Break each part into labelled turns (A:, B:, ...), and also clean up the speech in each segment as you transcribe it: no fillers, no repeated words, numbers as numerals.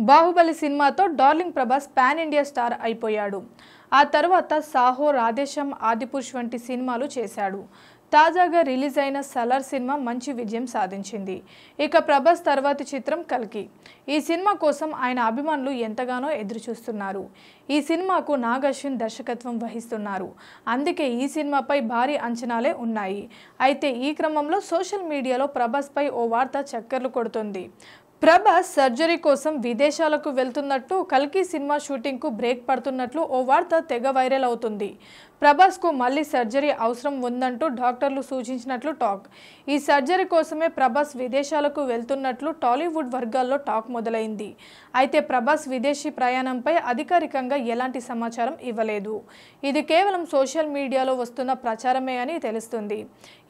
A: బాహుబలి సినిమాతో darling Prabhas pan India star అయిపోయాడు. ఆ తర్వాత సాహో, రాధేశ్యామ్, ఆదిపురుష్ వంటి సినిమాలు చేశాడు. తాజాగా రిలీజ్ అయిన సలార్ సినిమా మంచి విజయం సాధించింది. ఇక ప్రభాస్ తర్వాతి చిత్రం కల్కి. ఈ సినిమా కోసం ఆయన అభిమానులు ఎంతగానో ఎదురుచూస్తున్నారు. ఈ సినిమాకు నాగ్ అశ్విన్ దర్శకత్వం వహిస్తున్నారు. అందుకే ఈ సినిమాపై భారీ అంచనాలే ఉన్నాయి. అయితే ఈ క్రమంలో సోషల్ మీడియాలో ప్రభాస్ పై ఓ వార్త చక్కర్లు కొడుతుంది. ప్రభాస్ సర్జరీ కోసం విదేశాలకు వెళ్తున్నట్టు, కల్కి సినిమా షూటింగ్కు బ్రేక్ పడుతున్నట్లు ఓ వార్త తెగ వైరల్ అవుతుంది. ప్రభాస్కు మళ్ళీ సర్జరీ అవసరం ఉందంటూ డాక్టర్లు సూచించినట్లు టాక్. ఈ సర్జరీ కోసమే ప్రభాస్ విదేశాలకు వెళ్తున్నట్లు టాలీవుడ్ వర్గాల్లో టాక్ మొదలైంది. అయితే ప్రభాస్ విదేశీ ప్రయాణంపై అధికారికంగా ఎలాంటి సమాచారం ఇవ్వలేదు. ఇది కేవలం సోషల్ మీడియాలో వస్తున్న ప్రచారమే అని తెలుస్తుంది.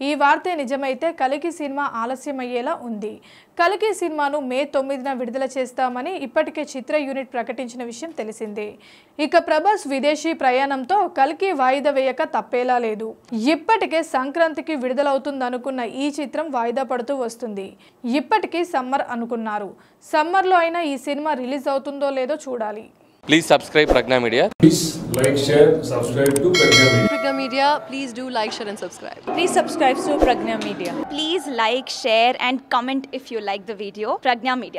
A: ఈ వార్తే నిజమైతే కల్కి సినిమా ఆలస్యమయ్యేలా ఉంది. కల్కి సినిమాను మే 9న విడుదల చేస్తామని ఇప్పటికే చిత్ర యూనిట్ ప్రకటించిన విషయం తెలిసిందే. ఇక ప్రభాస్ విదేశీ ప్రయాణంతో కల్కి వాయిదా వేయక తప్పేలా లేదు. ఇప్పటికే సంక్రాంతికి విడుదలవుతుందనుకున్న ఈ చిత్రం వాయిదా పడుతూ వస్తుంది. ఇప్పటికీ సమ్మర్ అనుకున్నారు. సమ్మర్లో అయినా ఈ సినిమా రిలీజ్ అవుతుందో లేదో చూడాలి.
B: Please subscribe Pragna Media.
C: Please like, share, subscribe to Pragna Media.
D: Pragna Media, please do like, share and subscribe.
E: Please subscribe to Pragna Media.
F: Please like, share and comment if you like the video. Pragna Media.